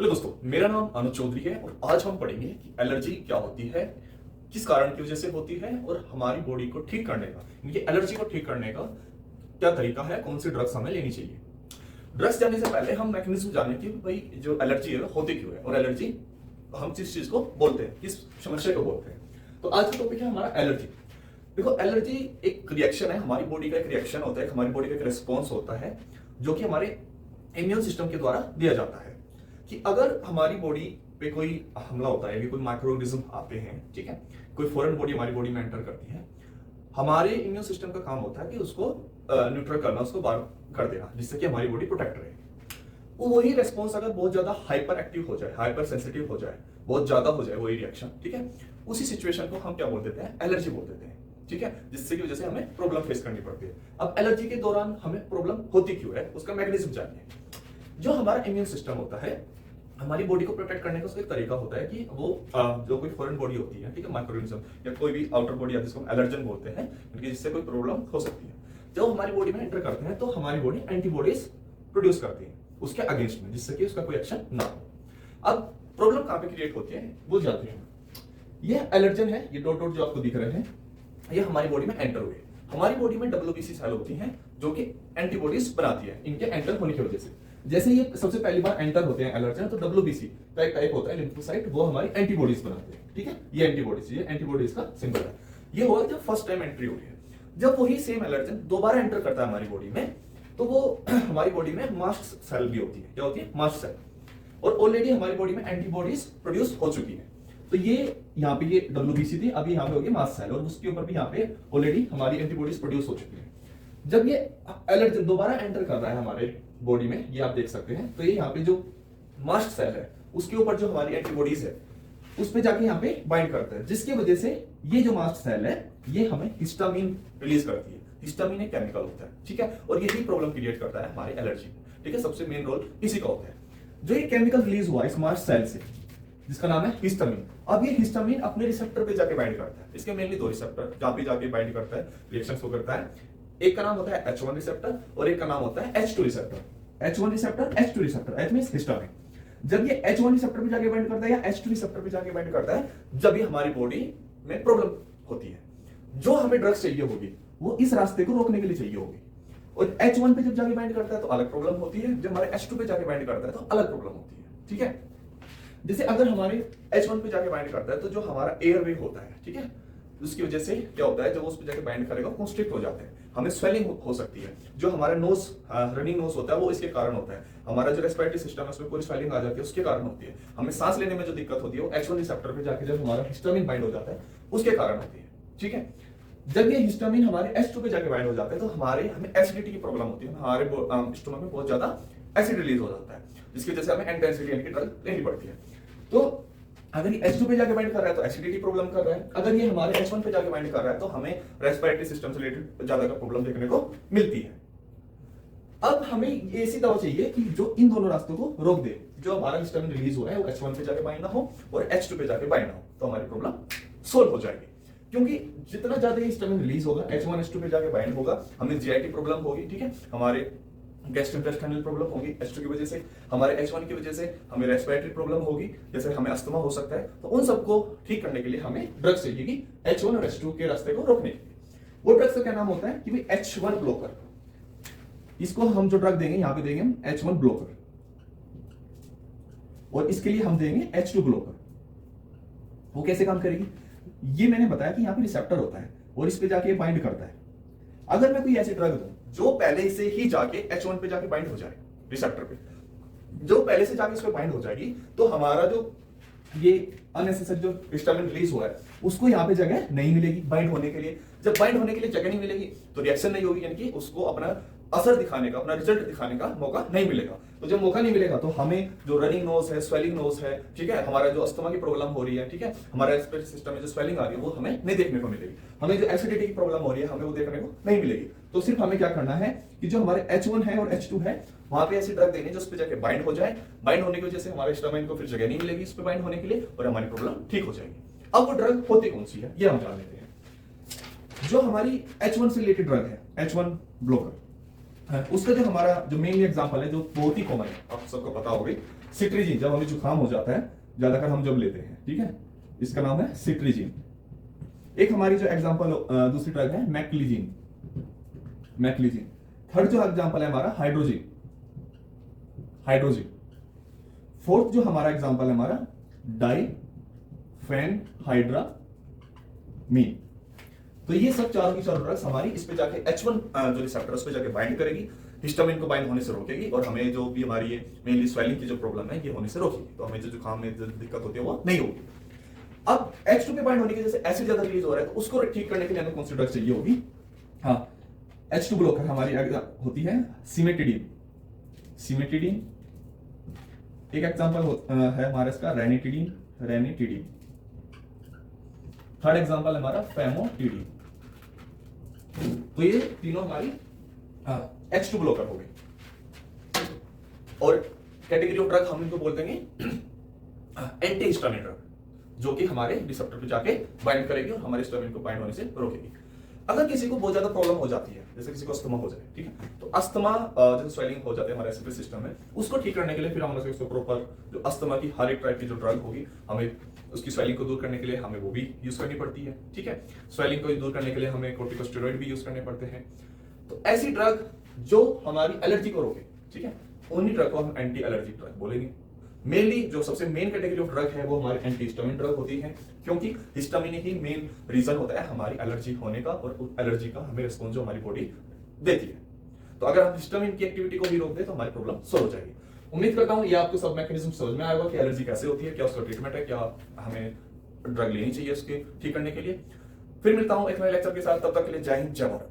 Hello दोस्तों, मेरा नाम अनुज चौधरी है और आज हम पढ़ेंगे कि एलर्जी क्या होती है, किस कारण की वजह से होती है और हमारी बॉडी को ठीक करने का, इनकी एलर्जी को ठीक करने का क्या तरीका है, कौन सी ड्रग्स हमें लेनी चाहिए। ड्रग्स जाने से पहले हम मैकेनिज्म जाने कि भाई जो एलर्जी है होती क्यों है और एलर्जी हम किस चीज को बोलते हैं, किस समस्या को बोलते हैं। तो आज का टॉपिक है हमारा एलर्जी। देखो, एलर्जी एक रिएक्शन है, हमारी बॉडी का एक रिएक्शन होता है, हमारी बॉडी का एक रिस्पॉन्स होता है जो कि हमारे इम्यून सिस्टम के द्वारा दिया जाता है। कि अगर हमारी बॉडी पे कोई हमला होता है, कोई माइक्रो ऑर्गेनिज्म आते हैं, ठीक है, कोई फॉरेन बॉडी हमारी बॉडी में एंटर करती है, हमारे इम्यून सिस्टम का काम होता है कि उसको न्यूट्रल करना, उसको बाहर कर देना, जिससे कि हमारी बॉडी प्रोटेक्ट रहे। वही रेस्पॉन्स अगर बहुत ज्यादा हाइपर एक्टिव हो जाए, हाइपर सेंसिटिव हो जाए, बहुत ज्यादा हो जाए वही रिएक्शन, ठीक है, उसी सिचुएशन को हम क्या बोल देते हैं, एलर्जी बोल देते हैं। ठीक है, जिससे की वजह से हमें प्रॉब्लम फेस करनी पड़ती है। अब एलर्जी के दौरान हमें प्रॉब्लम होती क्यों है, उसका मैकेनिज्म जानिए। जो हमारा इम्यून सिस्टम होता है, हमारी बॉडी को प्रोटेक्ट करने का उसका एक तरीका होता है कि वो जो कोई फॉरेन बॉडी होती है, ठीक है, माइक्रोऑर्गेनिज्म या कोई भी आउटर बॉडी जिसको हम एलर्जन बोलते हैं, जिससे कोई प्रॉब्लम हो सकती है, जब हमारी बॉडी में एंटर करते हैं तो हमारी बॉडी एंटीबॉडीज प्रोड्यूस करती है उसके अगेंस्ट में, जिससे कि उसका कोई एक्शन ना हो। अब प्रॉब्लम कहां पे क्रिएट होती है वो जानते हैं। ये एलर्जन है, ये डॉट डॉट जो आपको दिख रहे हैं, ये हमारी बॉडी में एंटर हुए। हमारी बॉडी में WBC सेल होती हैं जो कि एंटीबॉडीज बनाती है इनके एंटर होने की वजह से। जैसे ये सबसे पहली बार एंटर होते हैं एलर्जन, तो WBC का एक टाइप होता है लिम्फोसाइट, वो हमारी एंटीबॉडीज बनाते हैं। ठीक है, ये एंटीबॉडीज का सिंबल है। ये हुआ जब फर्स्ट टाइम एंट्री हुई है। जब वही सेम एलर्जन दोबारा एंटर करता है हमारी बॉडी में, तो वो हमारी बॉडी में मास्ट सेल भी होती है। क्या होती है? Mast cell. और ऑलरेडी हमारी बॉडी में एंटीबॉडीज प्रोड्यूस हो चुकी है। तो ये यहाँ पे ये WBC थी, अभी यहाँ पे होगी मास्ट सेल, और उसके ऊपर भी यहाँ पे ऑलरेडी हमारी एंटीबॉडीज प्रोड्यूस हो चुकी है। जब ये एलर्जन दोबारा एंटर कर रहा है हमारे बॉडी में, ये आप देख सकते हैं, तो ये यहाँ पे जो मास्ट सेल है उसके ऊपर जो हमारी एंटीबॉडीज है उस पे जाके यहाँ पे बाइंड करता है, जिसकी वजह से ये जो मास्ट सेल है ये हमें हिस्टामिन रिलीज करती है। हिस्टामिन एक केमिकल होता है, ठीक है, और यही प्रॉब्लम क्रिएट करता है हमारे एलर्जी को। ठीक है, सबसे मेन रोल इसी का होता है। जो ये केमिकल रिलीज हुआ इस मास्ट सेल से, जिसका नाम है हिस्टामिन, अब ये हिस्टामिन अपने रिसेप्टर पे जाके बाइंड करता है। इसके मेनली दो रिसेप्टर जहां पे जाके बाइंड करता है, रिएक्शंस को करता है। एक का नाम होता है H1 रिसेप्टर और एक का नाम होता है H2 receptor. H1 receptor, H2 receptor, H means histamine. जब ये H1 रिसेप्टर पे जाके बाइंड करता है या H2 रिसेप्टर पे जाके बाइंड करता है, जब ये हमारी बॉडी में प्रॉब्लम होती है। जो हमें ड्रग्स चाहिए होगी वो इस रास्ते को रोकने के लिए चाहिए होगी। और H1 पे जब जाके बाइंड करता है तो अलग प्रॉब्लम होती है, जब हमारे H2 पे जाके बाइंड करता है तो अलग प्रॉब्लम होती है। ठीक है, जैसे अगर हमारे H1 पे जाके बाइंड करता है तो जो हमारा एयरवे होता है, ठीक है, उसकी वजह से क्या होता है, जब उस पे जाके बाइंड करेगा कॉन्स्ट्रिक्ट हो जाते हैं, हमें स्वेलिंग हो सकती है। जो हमारा नोज रनिंग नोज होता है वो इसके कारण होता है। हमारा जो रेस्पिरेटरी सिस्टम है उसमें पूरी स्वेलिंग आ जाती है, उसके कारण होती है। हमें सांस लेने में जो दिक्कत होती है वो H1 रिसेप्टर पे जाके जब हमारा हिस्टामिन बाइंड हो जाता है उसके कारण होती है। ठीक है, जब ये हिस्टामिन हमारे H2 पे जाके बाइंड हो जाता है तो हमें एसिडिटी की प्रॉब्लम होती है, हमारे स्टोमक में बहुत ज्यादा एसिड रिलीज हो जाता है, जिसकी वजह से हमें एंटी एसिड यानी कि ड्रग लेनी पड़ती है। तो अगर ये H2 पे जाके बाइंड कर रहा है तो एसिडिटी प्रॉब्लम कर रहा है, अगर ये हमारे H1 पे जाके बाइंड कर रहा है तो हमें रेस्पिरेटरी सिस्टम से रिलेटेड ज्यादा का प्रॉब्लम देखने को मिलती है। अब हमें ये ऐसी दवा चाहिए कि जो इन दोनों रास्तों को रोक दे, जो हमारा हिस्टामिन रिलीज हो रहा है वो H1 पे जाके बाइंड ना हो और H2 पे जाके बाइंड ना हो, तो हमारी प्रॉब्लम सोल्व हो जाएगी। क्योंकि जितना ज्यादा हिस्टामिन रिलीज होगा, H1 H2 पे जाके बाइंड होगा, हमें जीआईटी प्रॉब्लम होगी, ठीक है, हमारे गैस्ट्रोइंटेस्टाइनल प्रॉब्लम होगी H2 की वजह से, हमारे H1 की वजह से हमें रेस्पिरेटरी प्रॉब्लम होगी, जैसे हमें अस्थमा हो सकता है। तो उन सबको ठीक करने के लिए हमें ड्रग्स चाहिए कि H1 और H2 के रास्ते को रोकने के लिए। वो ड्रग्स का क्या नाम होता है कि भाई H1 ब्लॉकर। इसको हम जो ड्रग देंगे यहाँ पे देंगे हम H1 ब्लॉकर, और इसके लिए हम देंगे H2 ब्लॉकर। वो कैसे काम करेगी, ये मैंने बताया कि यहाँ पे रिसेप्टर होता है और इस पे जाके बाइंड करता है। अगर मैं कोई ऐसी ड्रग दूं जो पहले से ही जाके H1 पे जाके बाइंड हो जाए, रिसेप्टर पे जो पहले से जाके इस पे बाइंड हो जाएगी, तो हमारा जो ये अननेसेसरी जो हिस्टामिन रिलीज हुआ है उसको यहाँ पे जगह नहीं मिलेगी बाइंड होने के लिए। जब बाइंड होने के लिए जगह नहीं मिलेगी तो रिएक्शन नहीं होगी, यानी कि उसको अपना असर दिखाने का, अपना रिजल्ट दिखाने का मौका नहीं मिलेगा। तो जब मौका नहीं मिलेगा तो हमें जो रनिंग नोज है, स्वेलिंग नोज है, ठीक है, हमारा जो अस्थमा की प्रॉब्लम हो रही है, ठीक है, हमारा रेस्पिरेटरी सिस्टम में जो स्वेलिंग आ रही है वो हमें नहीं देखने को मिलेगी। हमें जो एसिडिटी की प्रॉब्लम हो रही है हमें वो देखने को नहीं मिलेगी। तो सिर्फ हमें क्या करना है कि जो हमारे H1 है और H2 है वहां पे ऐसी ड्रग देनी जो उस पे जाके बाइंड हो जाए। बाइंड होने की वजह से हमारे हिस्टामिन को फिर जगह नहीं मिलेगी इस पे बाइंड होने के लिए और हमारी प्रॉब्लम ठीक हो जाएगी। अब वो ड्रग होती कौन सी है ये हम जान लेते हैं। जो हमारी H1 से रिलेटेड ड्रग है, H1 ब्लॉकर, उसका जो हमारा जो मेनली एग्जांपल है, जो बहुत ही कॉमन है, आप सबको पता होगी, सिट्रीजिन। जब हमें जुकाम हो जाता है ज्यादातर हम जब लेते हैं, ठीक है, इसका नाम है सिट्रीजिन। एक हमारी जो एग्जांपल दूसरी ड्रग है मैक्लिजिन, मैक्लिजिन। थर्ड जो एग्जांपल है हमारा हाइड्रोजिन, हाइड्रोजिन। फोर्थ जो हमारा एग्जांपल है हमारा डाइफेनहाइड्रामीन। तो ये सब चारों की चारों ड्रग्स हमारी इस पे जाके H1 जो रिसेप्टर उस पे जाके बाइंड करेगी, हिस्टामिन को बाइंड होने से रोकेगी और हमें जो भी हमारी ये मेनली स्वेलिंग की जो प्रॉब्लम है ये होने से रोकेगी। तो हमें जो जुकाम में जो दिक्कत होती है वो नहीं होगी। अब H2 पे बाइंड होने की वजह से एसिड ज्यादा रिलीज हो रहा है, तो उसको ठीक करने के लिए हमें कौन सी ड्रग चाहिए होगी? हाँ, H2 ब्लॉकर हमारी होती है सिमेटिडीन, सिमेटिडीन। एक एग्जांपल है हमारा इसका रेनिटिडीन, रेनिटिडीन। थर्ड एग्जांपल है हमारा फेमोटिडीन। तो ये तीनों हमारी H2 ब्लॉकर हो गए। और कैटेगरी ऑफ ड्रग हम इनको बोलते हैं एंटी हिस्टामिन ड्रग, जो कि हमारे रिसेप्टर पे जाके बाइंड करेगी और हमारे हिस्टामिन को बाइंड होने से रोकेगी। अगर किसी को बहुत ज्यादा प्रॉब्लम हो जाती है, जैसे किसी को अस्थमा हो जाए, ठीक है, तो अस्थमा जैसे स्वेलिंग हो जाती है हमारे रेस्पिरेटरी सिस्टम में, उसको ठीक करने के लिए फिर हम उसको प्रॉपर जो अस्थमा की हर एक टाइप की जो ड्रग होगी, हमें उसकी स्वेलिंग को दूर करने के लिए हमें वो भी यूज करनी पड़ती है, ठीक है। स्वेलिंग को दूर करने के लिए हमें कोर्टिकोस्टेरॉइड भी यूज करने पड़ते हैं। तो ऐसी ड्रग जो हमारी एलर्जी को रोके, ठीक है, उन्हीं ड्रग को हम एंटी एलर्जी ड्रग बोलेंगे। मेनली जो सबसे मेन कैटेगरी ऑफ ड्रग है वो हमारी एंटी हिस्टामिन ड्रग होती है, क्योंकि हिस्टामिन ही मेन रीजन होता है हमारी एलर्जी होने का और उस एलर्जी का हमें रिस्पॉन्स जो हमारी बॉडी देती है। तो अगर हम हिस्टामिन की एक्टिविटी को भी रोक दें तो हमारी प्रॉब्लम सॉल्व हो जाएगी। उम्मीद करता हूं ये आपको सब मैकेनिज्म समझ में आएगा कि एलर्जी कैसे होती है, क्या उसका ट्रीटमेंट है, क्या हमें ड्रग लेनी चाहिए उसके ठीक करने के लिए। फिर मिलता हूं एक नए लेक्चर के साथ, तब तक के लिए जय हिंद, जय भारत।